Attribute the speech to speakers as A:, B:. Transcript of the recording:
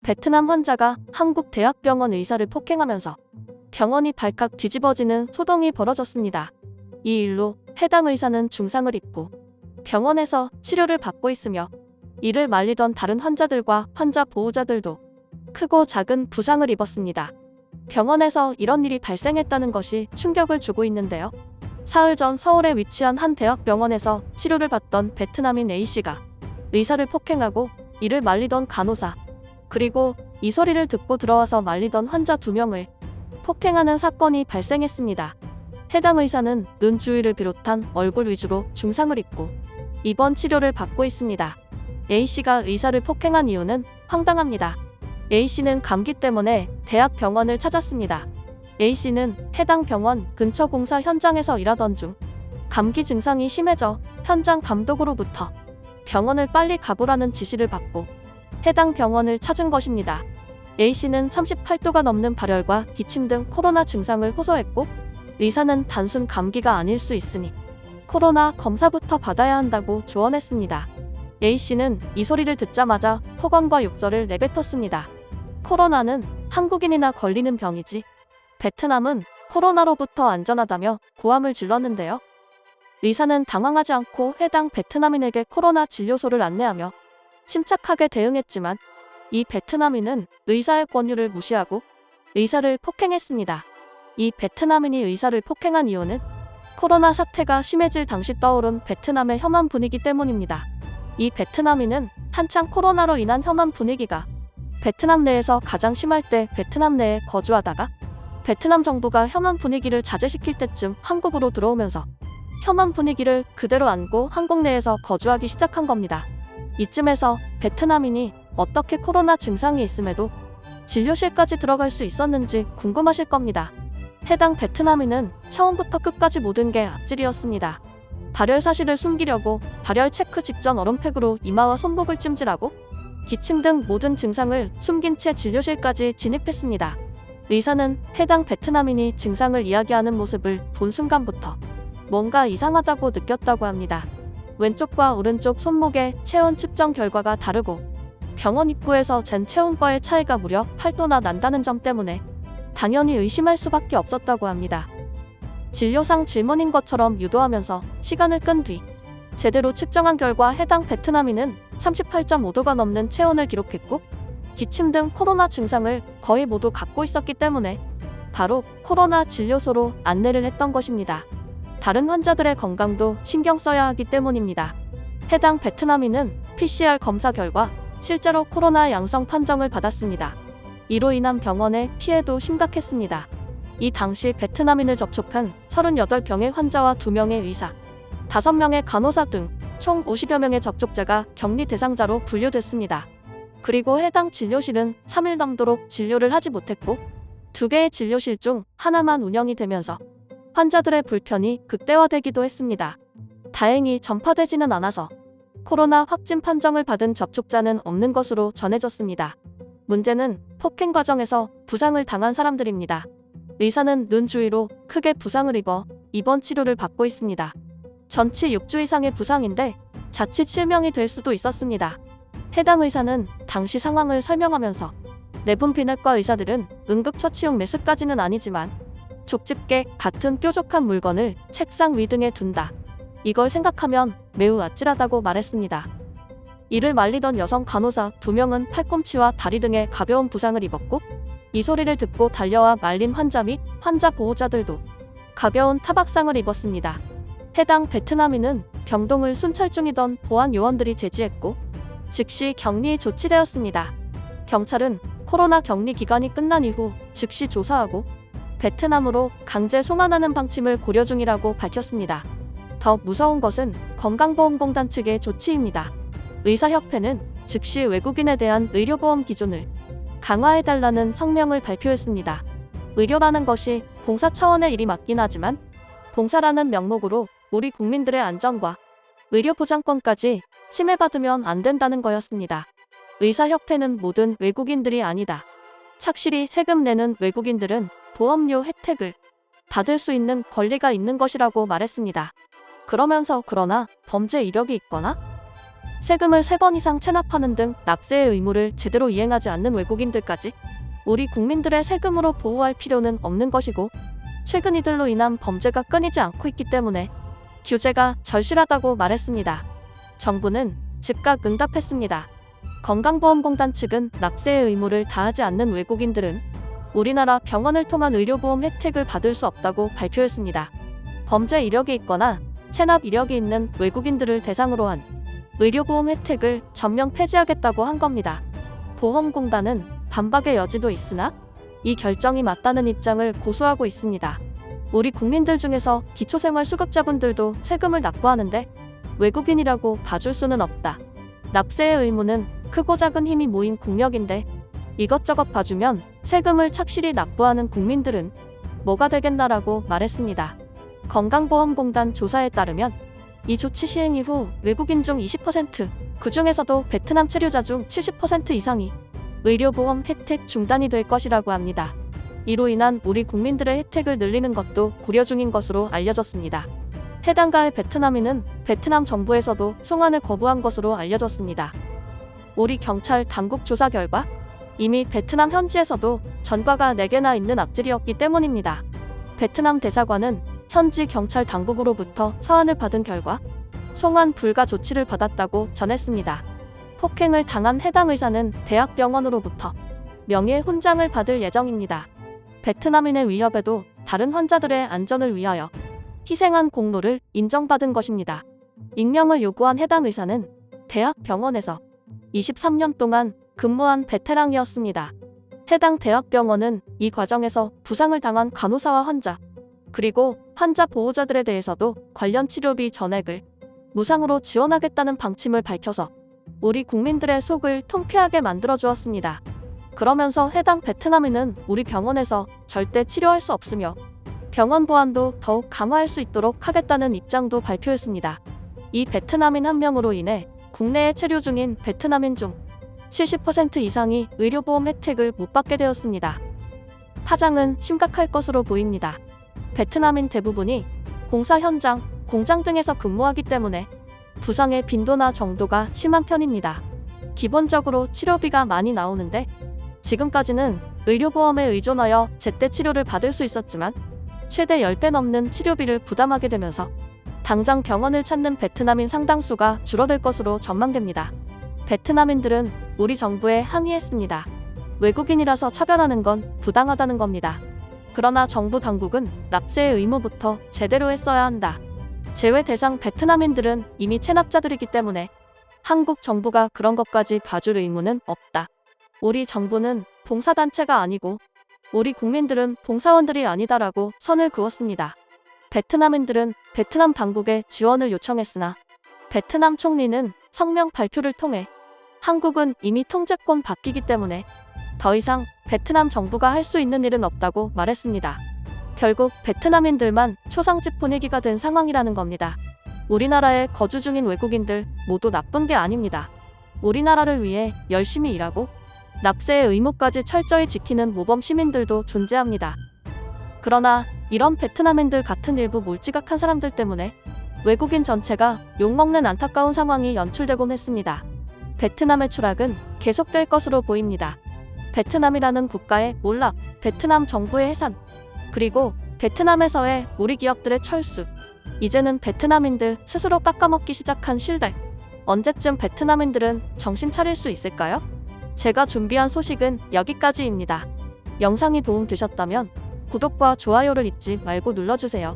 A: 베트남 환자가 한국 대학병원 의사를 폭행하면서 병원이 발칵 뒤집어지는 소동이 벌어졌습니다. 이 일로 해당 의사는 중상을 입고 병원에서 치료를 받고 있으며 이를 말리던 다른 환자들과 환자 보호자들도 크고 작은 부상을 입었습니다. 병원에서 이런 일이 발생했다는 것이 충격을 주고 있는데요. 사흘 전 서울에 위치한 한 대학병원에서 치료를 받던 베트남인 A씨가 의사를 폭행하고 이를 말리던 간호사, 그리고 이 소리를 듣고 들어와서 말리던 환자 2명을 폭행하는 사건이 발생했습니다. 해당 의사는 눈 주위를 비롯한 얼굴 위주로 중상을 입고 입원 치료를 받고 있습니다. A씨가 의사를 폭행한 이유는 황당합니다. A씨는 감기 때문에 대학병원을 찾았습니다. A씨는 해당 병원 근처 공사 현장에서 일하던 중 감기 증상이 심해져 현장 감독으로부터 병원을 빨리 가보라는 지시를 받고 해당 병원을 찾은 것입니다. A씨는 38도가 넘는 발열과 기침 등 코로나 증상을 호소했고 의사는 단순 감기가 아닐 수 있으니 코로나 검사부터 받아야 한다고 조언했습니다. A씨는 이 소리를 듣자마자 폭언과 욕설을 내뱉었습니다. 코로나는 한국인이나 걸리는 병이지 베트남은 코로나로부터 안전하다며 고함을 질렀는데요. 의사는 당황하지 않고 해당 베트남인에게 코로나 진료소를 안내하며 침착하게 대응했지만 이 베트남인은 의사의 권유를 무시하고 의사를 폭행했습니다. 이 베트남인이 의사를 폭행한 이유는 코로나 사태가 심해질 당시 떠오른 베트남의 혐한 분위기 때문입니다. 이 베트남인은 한창 코로나로 인한 혐한 분위기가 베트남 내에서 가장 심할 때 베트남 내에 거주하다가 베트남 정부가 혐한 분위기를 자제시킬 때쯤 한국으로 들어오면서 혐한 분위기를 그대로 안고 한국 내에서 거주하기 시작한 겁니다. 이쯤에서 베트남인이 어떻게 코로나 증상이 있음에도 진료실까지 들어갈 수 있었는지 궁금하실 겁니다. 해당 베트남인은 처음부터 끝까지 모든 게 악질이었습니다. 발열 사실을 숨기려고 발열 체크 직전 얼음팩으로 이마와 손목을 찜질하고 기침 등 모든 증상을 숨긴 채 진료실까지 진입했습니다. 의사는 해당 베트남인이 증상을 이야기하는 모습을 본 순간부터 뭔가 이상하다고 느꼈다고 합니다. 왼쪽과 오른쪽 손목의 체온 측정 결과가 다르고 병원 입구에서 잰 체온과의 차이가 무려 8도나 난다는 점 때문에 당연히 의심할 수밖에 없었다고 합니다. 진료상 질문인 것처럼 유도하면서 시간을 끈 뒤 제대로 측정한 결과 해당 베트남인은 38.5도가 넘는 체온을 기록했고 기침 등 코로나 증상을 거의 모두 갖고 있었기 때문에 바로 코로나 진료소로 안내를 했던 것입니다. 다른 환자들의 건강도 신경 써야 하기 때문입니다. 해당 베트남인은 PCR 검사 결과 실제로 코로나 양성 판정을 받았습니다. 이로 인한 병원의 피해도 심각했습니다. 이 당시 베트남인을 접촉한 38명의 환자와 2명의 의사, 5명의 간호사 등 총 50여 명의 접촉자가 격리 대상자로 분류됐습니다. 그리고 해당 진료실은 3일 넘도록 진료를 하지 못했고 2개의 진료실 중 하나만 운영이 되면서 환자들의 불편이 극대화되기도 했습니다. 다행히 전파되지는 않아서 코로나 확진 판정을 받은 접촉자는 없는 것으로 전해졌습니다. 문제는 폭행 과정에서 부상을 당한 사람들입니다. 의사는 눈 주위로 크게 부상을 입어 입원 치료를 받고 있습니다. 전치 6주 이상의 부상인데 자칫 실명이 될 수도 있었습니다. 해당 의사는 당시 상황을 설명하면서 내분 비내과 의사들은 응급처치용 메스까지는 아니지만 족집게 같은 뾰족한 물건을 책상 위 등에 둔다. 이걸 생각하면 매우 아찔하다고 말했습니다. 이를 말리던 여성 간호사 2명은 팔꿈치와 다리 등에 가벼운 부상을 입었고 이 소리를 듣고 달려와 말린 환자 및 환자 보호자들도 가벼운 타박상을 입었습니다. 해당 베트남인은 병동을 순찰 중이던 보안 요원들이 제지했고 즉시 격리 조치되었습니다. 경찰은 코로나 격리 기간이 끝난 이후 즉시 조사하고 베트남으로 강제 송환하는 방침을 고려 중이라고 밝혔습니다. 더 무서운 것은 건강보험공단 측의 조치입니다. 의사협회는 즉시 외국인에 대한 의료보험 기준을 강화해달라는 성명을 발표했습니다. 의료라는 것이 봉사 차원의 일이 맞긴 하지만 봉사라는 명목으로 우리 국민들의 안전과 의료보장권까지 침해받으면 안 된다는 거였습니다. 의사협회는 모든 외국인들이 아니다. 착실히 세금 내는 외국인들은 보험료 혜택을 받을 수 있는 권리가 있는 것이라고 말했습니다. 그러면서 그러나 범죄 이력이 있거나 세금을 3번 이상 체납하는 등 납세의 의무를 제대로 이행하지 않는 외국인들까지 우리 국민들의 세금으로 보호할 필요는 없는 것이고, 최근 이들로 인한 범죄가 끊이지 않고 있기 때문에 규제가 절실하다고 말했습니다. 정부는 즉각 응답했습니다. 건강보험공단 측은 납세의 의무를 다하지 않는 외국인들은 우리나라 병원을 통한 의료보험 혜택을 받을 수 없다고 발표했습니다. 범죄 이력이 있거나 체납 이력이 있는 외국인들을 대상으로 한 의료보험 혜택을 전면 폐지하겠다고 한 겁니다. 보험공단은 반박의 여지도 있으나 이 결정이 맞다는 입장을 고수하고 있습니다. 우리 국민들 중에서 기초생활수급자분들도 세금을 납부하는데 외국인이라고 봐줄 수는 없다. 납세의 의무는 크고 작은 힘이 모인 국력인데 이것저것 봐주면 세금을 착실히 납부하는 국민들은 뭐가 되겠나라고 말했습니다. 건강보험공단 조사에 따르면 이 조치 시행 이후 외국인 중 20%, 그중에서도 베트남 체류자 중 70% 이상이 의료보험 혜택 중단이 될 것이라고 합니다. 이로 인한 우리 국민들의 혜택을 늘리는 것도 고려 중인 것으로 알려졌습니다. 해당가의 베트남인은 베트남 정부에서도 송환을 거부한 것으로 알려졌습니다. 우리 경찰 당국 조사 결과 이미 베트남 현지에서도 전과가 4개나 있는 악질이었기 때문입니다. 베트남 대사관은 현지 경찰 당국으로부터 서한을 받은 결과 송환 불가 조치를 받았다고 전했습니다. 폭행을 당한 해당 의사는 대학병원으로부터 명예훈장을 받을 예정입니다. 베트남인의 위협에도 다른 환자들의 안전을 위하여 희생한 공로를 인정받은 것입니다. 익명을 요구한 해당 의사는 대학병원에서 23년 동안 근무한 베테랑이었습니다. 해당 대학병원은 이 과정에서 부상을 당한 간호사와 환자, 그리고 환자 보호자들에 대해서도 관련 치료비 전액을 무상으로 지원하겠다는 방침을 밝혀서 우리 국민들의 속을 통쾌하게 만들어주었습니다. 그러면서 해당 베트남인은 우리 병원에서 절대 치료할 수 없으며 병원 보안도 더욱 강화할 수 있도록 하겠다는 입장도 발표했습니다. 이 베트남인 한 명으로 인해 국내에 체류 중인 베트남인 중 70% 이상이 의료보험 혜택을 못 받게 되었습니다. 파장은 심각할 것으로 보입니다. 베트남인 대부분이 공사 현장, 공장 등에서 근무하기 때문에 부상의 빈도나 정도가 심한 편입니다. 기본적으로 치료비가 많이 나오는데 지금까지는 의료보험에 의존하여 제때 치료를 받을 수 있었지만 최대 10배 넘는 치료비를 부담하게 되면서 당장 병원을 찾는 베트남인 상당수가 줄어들 것으로 전망됩니다. 베트남인들은 우리 정부에 항의했습니다. 외국인이라서 차별하는 건 부당하다는 겁니다. 그러나 정부 당국은 납세의 의무부터 제대로 했어야 한다. 제외 대상 베트남인들은 이미 체납자들이기 때문에 한국 정부가 그런 것까지 봐줄 의무는 없다. 우리 정부는 봉사단체가 아니고 우리 국민들은 봉사원들이 아니다라고 선을 그었습니다. 베트남인들은 베트남 당국에 지원을 요청했으나 베트남 총리는 성명 발표를 통해 한국은 이미 통제권 바뀌기 때문에 더 이상 베트남 정부가 할 수 있는 일은 없다고 말했습니다. 결국 베트남인들만 초상집 분위기가 된 상황이라는 겁니다. 우리나라에 거주 중인 외국인들 모두 나쁜 게 아닙니다. 우리나라를 위해 열심히 일하고 납세의 의무까지 철저히 지키는 모범 시민들도 존재합니다. 그러나 이런 베트남인들 같은 일부 몰지각한 사람들 때문에 외국인 전체가 욕먹는 안타까운 상황이 연출되곤 했습니다. 베트남의 추락은 계속될 것으로 보입니다. 베트남이라는 국가의 몰락, 베트남 정부의 해산, 그리고 베트남에서의 우리 기업들의 철수, 이제는 베트남인들 스스로 깎아먹기 시작한 실백. 언제쯤 베트남인들은 정신 차릴 수 있을까요? 제가 준비한 소식은 여기까지입니다. 영상이 도움되셨다면 구독과 좋아요를 잊지 말고 눌러주세요.